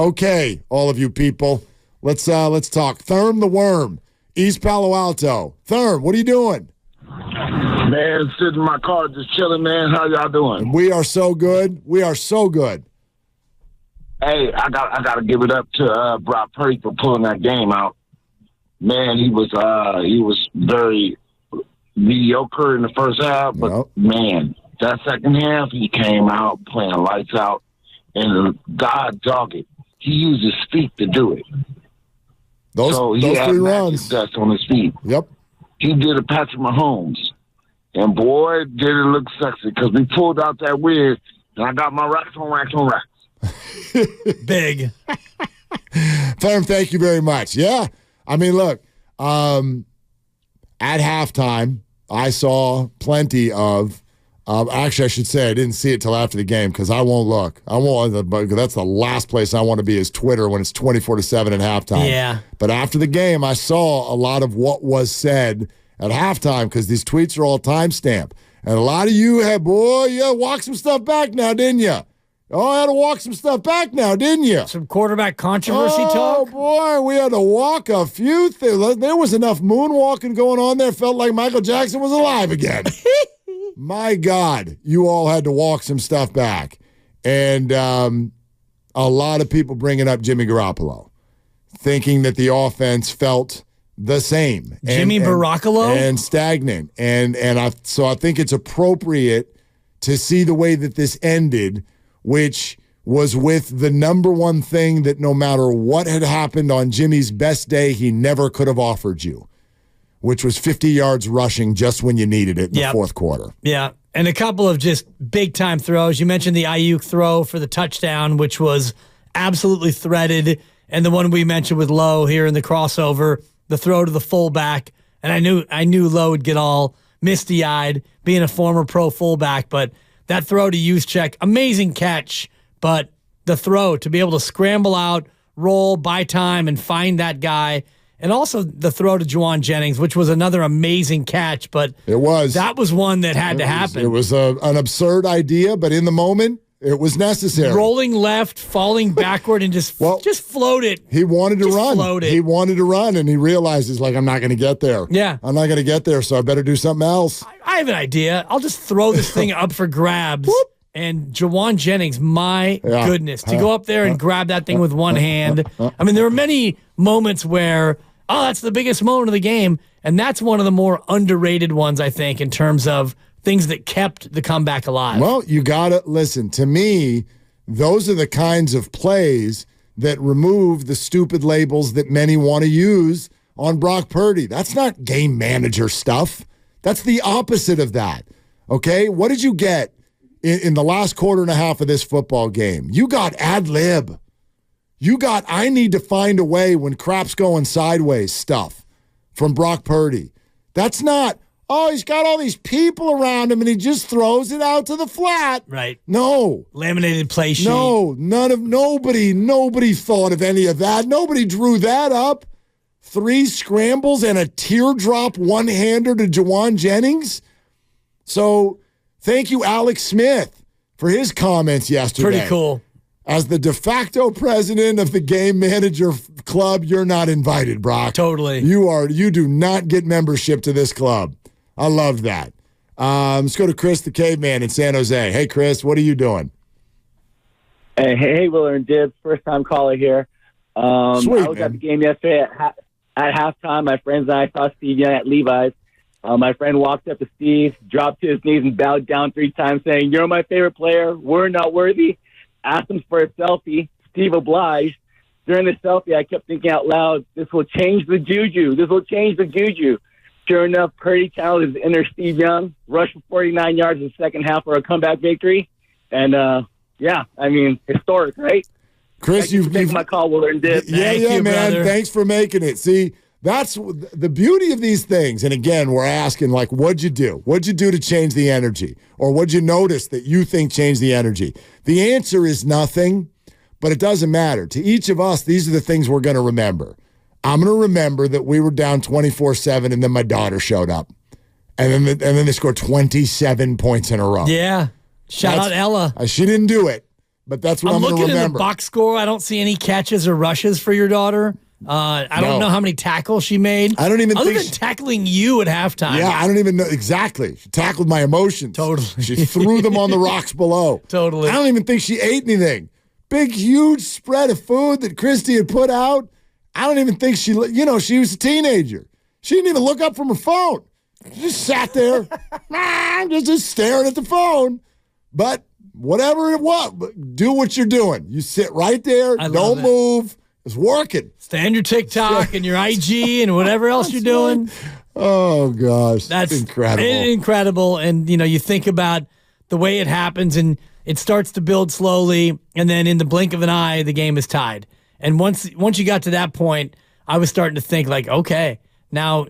Okay, all of you people, let's talk. Therm the Worm, East Palo Alto. Therm, what are you doing? Man, sitting in my car just chilling, man. How y'all doing? We are so good. We are so good. Hey, I got to give it up to Brock Purdy for pulling that game out. Man, he was very mediocre in the first half, but man, that second half he came out playing lights out, and God dog it, he used his feet to do it. Those 3 runs, that's on his feet. Yep, he did a Patrick Mahomes, and boy, did it look sexy because we pulled out that wig, and I got my racks on racks on racks. Big. Therm, thank you very much. Yeah, I mean, look, at halftime, I saw plenty of. Actually, I should say I didn't see it till after the game because I won't look. That's the last place I want to be is Twitter when it's 24/7 at halftime. Yeah. But after the game, I saw a lot of what was said at halftime because these tweets are all timestamped. And a lot of you had, walk some stuff back now, didn't you? Oh, I had to walk some stuff back now, didn't you? Some quarterback controversy talk? Oh, boy, we had to walk a few things. There was enough moonwalking going on there. Felt like Michael Jackson was alive again. My God, you all had to walk some stuff back. And a lot of people bringing up Jimmy Garoppolo, thinking that the offense felt the same. Jimmy Garoppolo? And stagnant. So I think it's appropriate to see the way that this ended, which was with the number one thing that no matter what had happened on Jimmy's best day, he never could have offered you, which was 50 yards rushing just when you needed it in the fourth quarter. Yeah, and a couple of just big-time throws. You mentioned the Ayuk throw for the touchdown, which was absolutely threaded, and the one we mentioned with Lowe here in the crossover, the throw to the fullback. And I knew Lowe would get all misty-eyed, being a former pro fullback, but that throw to Juszczyk, amazing catch, but the throw to be able to scramble out, roll, buy time, and find that guy. And also the throw to Juwan Jennings, which was another amazing catch, but that was one that had to happen. It was an absurd idea, but in the moment, it was necessary. Rolling left, falling backward, and just float it. He wanted to run. Float it. He wanted to run, and he realizes, I'm not going to get there. Yeah. I'm not going to get there, so I better do something else. I have an idea. I'll just throw this thing up for grabs. And Juwan Jennings, my goodness, to go up there and grab that thing with one hand. I mean, there were many moments where, that's the biggest moment of the game. And that's one of the more underrated ones, I think, in terms of things that kept the comeback alive. Well, you got to listen. To me, those are the kinds of plays that remove the stupid labels that many want to use on Brock Purdy. That's not game manager stuff. That's the opposite of that. Okay? What did you get in the last quarter and a half of this football game? You got ad lib. You got I need to find a way when crap's going sideways stuff from Brock Purdy. That's not, he's got all these people around him and he just throws it out to the flat. Right. No. Laminated play sheet. No, nobody thought of any of that. Nobody drew that up. 3 scrambles and a teardrop one-hander to Juwan Jennings. So thank you, Alex Smith, for his comments yesterday. Pretty cool. As the de facto president of the game manager club, you're not invited, Brock. Totally. You do not get membership to this club. I love that. Let's go to Chris the Caveman in San Jose. Hey, Chris, what are you doing? Hey, Willard and Dibs, first-time caller here. Sweet, I was at the game yesterday at halftime. My friends and I saw Steve Young at Levi's. My friend walked up to Steve, dropped to his knees, and bowed down 3 times, saying, "You're my favorite player. We're not worthy." Asked him for a selfie. Steve obliged. During the selfie, I kept thinking out loud, this will change the juju. This will change the juju. Sure enough, Purdy channeled his inner Steve Young, rushed for 49 yards in the second half for a comeback victory. And, historic, right? Chris, you've taken my call, Willard and Dibs. Thank you, man. brother. Thanks for making it. See, that's the beauty of these things. And again, we're asking, what'd you do? What'd you do to change the energy? Or what'd you notice that you think changed the energy? The answer is nothing, but it doesn't matter. To each of us, these are the things we're going to remember. I'm going to remember that we were down 24-7 and then my daughter showed up. And then they scored 27 points in a row. Yeah. Shout out Ella. She didn't do it, but that's what I'm looking going to at remember. the box score. I don't see any catches or rushes for your daughter. I don't know how many tackles she made. I don't even Other think than tackling you at halftime. Yeah, I don't even know. Exactly. She tackled my emotions. Totally. She threw them on the rocks below. Totally. I don't even think she ate anything. Big, huge spread of food that Christy had put out. I don't even think she was a teenager. She didn't even look up from her phone. She just sat there, just staring at the phone. But whatever it was, do what you're doing. You sit right there. Don't move. It's working. Stay on your TikTok and your IG and whatever else you're doing. Oh, gosh. That's incredible. Incredible. And, you think about the way it happens, and it starts to build slowly, and then in the blink of an eye, the game is tied. And once you got to that point, I was starting to think, like, okay, now,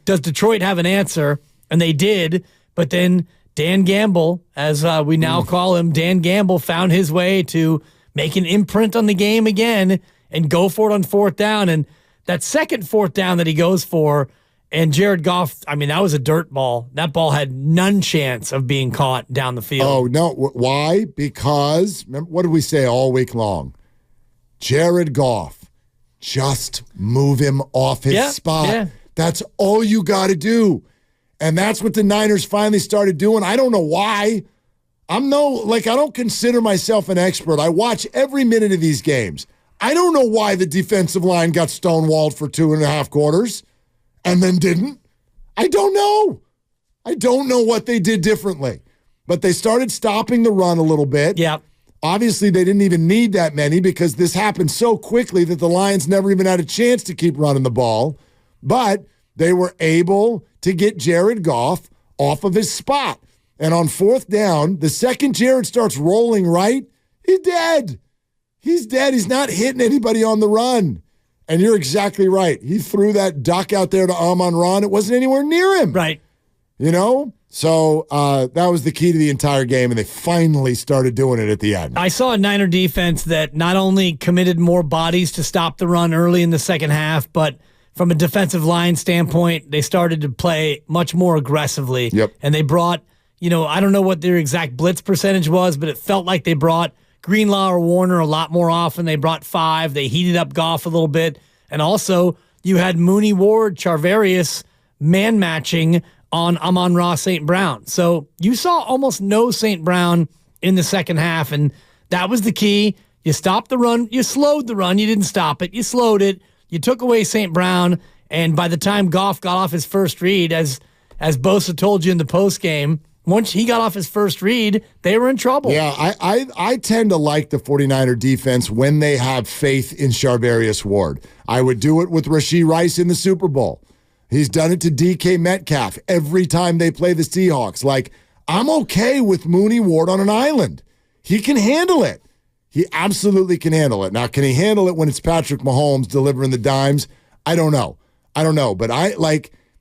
does Detroit have an answer? And they did, but then Dan Gamble, as we now call him, Dan Gamble found his way to make an imprint on the game again and go for it on fourth down. And that second fourth down that he goes for, and Jared Goff, that was a dirt ball. That ball had none chance of being caught down the field. Oh, no. Why? Because, remember, what did we say all week long? Jared Goff, just move him off his spot. Yeah. That's all you got to do. And that's what the Niners finally started doing. I don't know why. I don't consider myself an expert. I watch every minute of these games. I don't know why the defensive line got stonewalled for 2.5 quarters and then didn't. I don't know. I don't know what they did differently. But they started stopping the run a little bit. Yeah. Obviously, they didn't even need that many because this happened so quickly that the Lions never even had a chance to keep running the ball. But they were able to get Jared Goff off of his spot. And on fourth down, the second Jared starts rolling right, he's dead. He's dead. He's not hitting anybody on the run. And you're exactly right. He threw that duck out there to Amon-Ra. It wasn't anywhere near him. Right. So that was the key to the entire game, and they finally started doing it at the end. I saw a Niner defense that not only committed more bodies to stop the run early in the second half, but from a defensive line standpoint, they started to play much more aggressively. Yep. And they brought, I don't know what their exact blitz percentage was, but it felt like they brought Greenlaw or Warner a lot more often. They brought 5. They heated up Goff a little bit. And also, you had Mooney Ward, Charvarius man-matching on Amon-Ra St. Brown. So you saw almost no St. Brown in the second half, and that was the key. You stopped the run. You slowed the run. You didn't stop it. You slowed it. You took away St. Brown, and by the time Goff got off his first read, as Bosa told you in the postgame, once he got off his first read, they were in trouble. Yeah, I tend to like the 49er defense when they have faith in Charvarius Ward. I would do it with Rashee Rice in the Super Bowl. He's done it to DK Metcalf every time they play the Seahawks. Like, I'm okay with Mooney Ward on an island. He can handle it. He absolutely can handle it. Now, can he handle it when it's Patrick Mahomes delivering the dimes? I don't know. But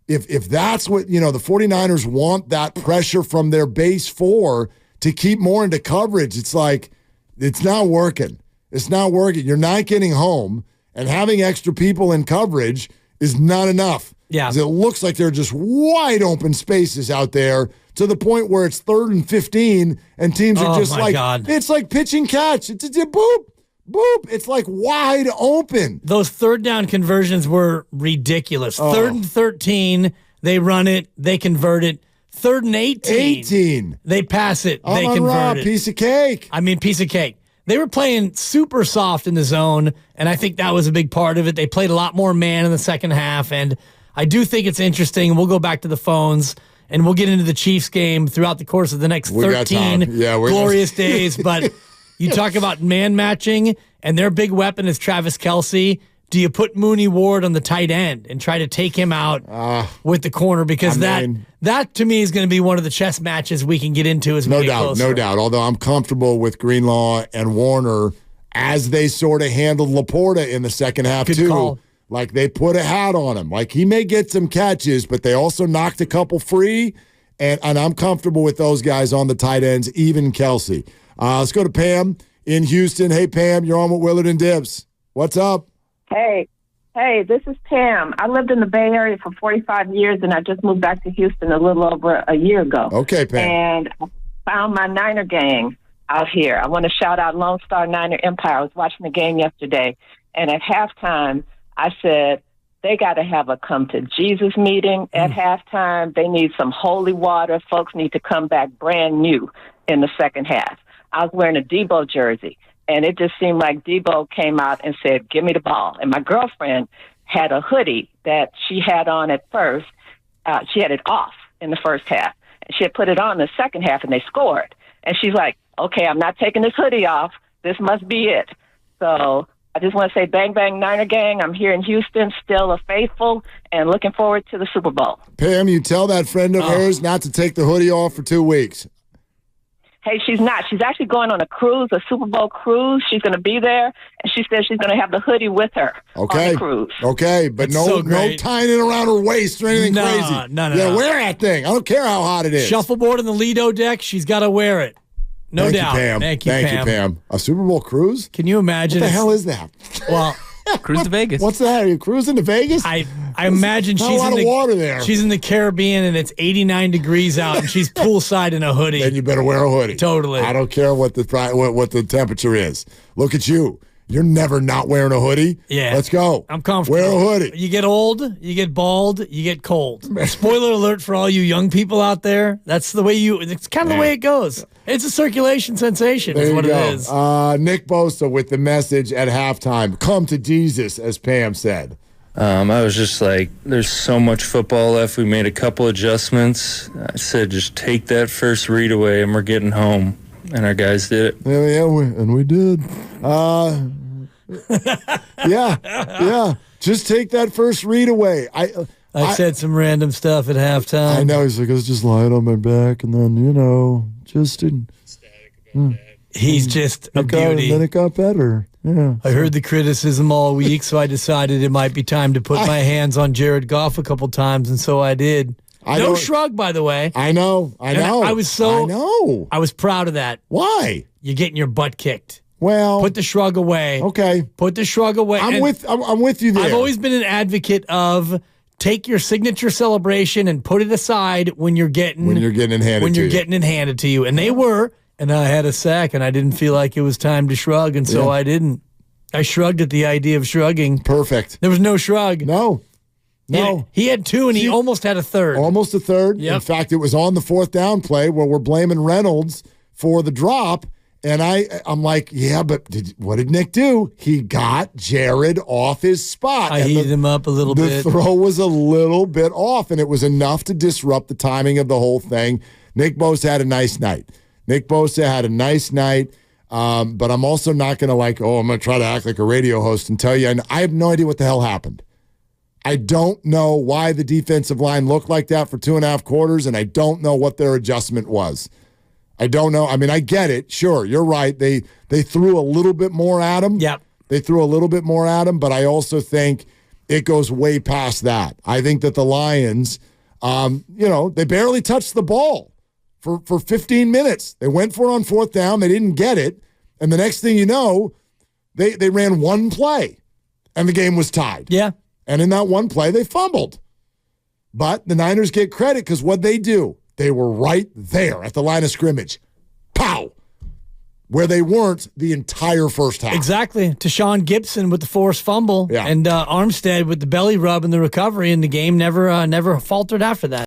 if that's what, the 49ers want that pressure from their base 4 to keep more into coverage, it's like, it's not working. It's not working. You're not getting home, and having extra people in coverage is not enough. Yeah. 'Cause it looks like they're just wide open spaces out there to the point where it's 3rd and 15 and teams are just like, God. It's like pitch and catch. It's boop, boop. It's like wide open. Those third down conversions were ridiculous. 3rd and 13, they run it, they convert it. 3rd and 18. They pass it, they convert it. Piece of cake. Piece of cake. They were playing super soft in the zone, and I think that was a big part of it. They played a lot more man in the second half, and I do think it's interesting. We'll go back to the phones, and we'll get into the Chiefs game throughout the course of the next 13 glorious days. But you talk about man matching, and their big weapon is Travis Kelce. Do you put Mooney Ward on the tight end and try to take him out with the corner? Because that to me is going to be one of the chess matches we can get into as we get closer. No doubt. Although I'm comfortable with Greenlaw and Warner as they sort of handled Laporta in the second half Good too. Call. Like, they put a hat on him. Like, he may get some catches, but they also knocked a couple free, and I'm comfortable with those guys on the tight ends, even Kelce. Let's go to Pam in Houston. Hey, Pam, you're on with Willard and Dibs. What's up? Hey, this is Pam. I lived in the Bay Area for 45 years, and I just moved back to Houston a little over a year ago. Okay, Pam. And I found my Niner gang. out here. I want to shout out Lone Star Niner Empire. I was watching the game yesterday, and at halftime, I said, they got to have a come to Jesus meeting at halftime. They need some holy water. Folks need to come back brand new in the second half. I was wearing a Debo jersey, and it just seemed like Debo came out and said, give me the ball. And my girlfriend had a hoodie that she had on at first. She had it off in the first half. She had put it on in the second half, and they scored. And she's like, okay, I'm not taking this hoodie off. This must be it. So I just want to say bang, bang, Niner gang. I'm here in Houston, still a faithful, and looking forward to the Super Bowl. Pam, you tell that friend of hers not to take the hoodie off for 2 weeks. Hey, she's not. She's actually going on a cruise, a Super Bowl cruise. She's going to be there, and she says she's going to have the hoodie with her on the cruise. Okay, but no tying it around her waist or anything crazy. No. Yeah, wear that thing. I don't care how hot it is. Shuffleboard in the Lido deck, she's got to wear it. No doubt. Thank you, Pam. A Super Bowl cruise? Can you imagine? What the hell is that? Well, cruise to Vegas. What's that? Are you cruising to Vegas? I imagine There's she's not a lot of water there. She's in the Caribbean and it's 89 degrees out and she's poolside in a hoodie. Then you better wear a hoodie. Totally. I don't care what the temperature is. Look at you. You're never not wearing a hoodie. Yeah. Let's go. I'm comfortable. Wear a hoodie. You get old, you get bald, you get cold. Spoiler alert for all you young people out there. That's the way it's kind of the way it goes. It's a circulation sensation is what it is. Nick Bosa with the message at halftime. Come to Jesus, as Pam said. I was just like, there's so much football left. We made a couple adjustments. I said, just take that first read away and we're getting home. And our guys did it. Yeah, we did. Yeah. Just take that first read away. I said some random stuff at halftime. I know. He's like, I was just lying on my back, and then, just didn't. He's just a beauty. And then it got better. Yeah. I heard the criticism all week, so I decided it might be time to put my hands on Jared Goff a couple times, and so I did. No shrug, by the way. I know. I was proud of that. Why? You're getting your butt kicked. Well, put the shrug away. Okay. Put the shrug away. I'm with you there. I've always been an advocate of take your signature celebration and put it aside when you're getting it handed to you. And they were, and I had a sack, and I didn't feel like it was time to shrug, and so I didn't. I shrugged at the idea of shrugging. Perfect. There was no shrug. No. He had two, and he almost had a third. Almost a third. Yep. In fact, it was on the fourth down play where we're blaming Reynolds for the drop. And I'm like, yeah, but what did Nick do? He got Jared off his spot. I heated him up a little bit. The throw was a little bit off, and it was enough to disrupt the timing of the whole thing. Nick Bosa had a nice night. But I'm also not going to I'm going to try to act like a radio host and tell you, I have no idea what the hell happened. I don't know why the defensive line looked like that for 2.5 quarters, and I don't know what their adjustment was. I don't know. I mean, I get it. Sure, you're right. They threw a little bit more at him. Yep. They threw a little bit more at him, but I also think it goes way past that. I think that the Lions, they barely touched the ball for 15 minutes. They went for it on fourth down. They didn't get it. And the next thing you know, they ran one play, and the game was tied. Yeah. And in that one play, they fumbled. But the Niners get credit because what'd they do? They were right there at the line of scrimmage. Pow! Where they weren't the entire first half. Exactly. Tashawn Gibson with the forced fumble. Yeah. And Armstead with the belly rub and the recovery, and the game never faltered after that.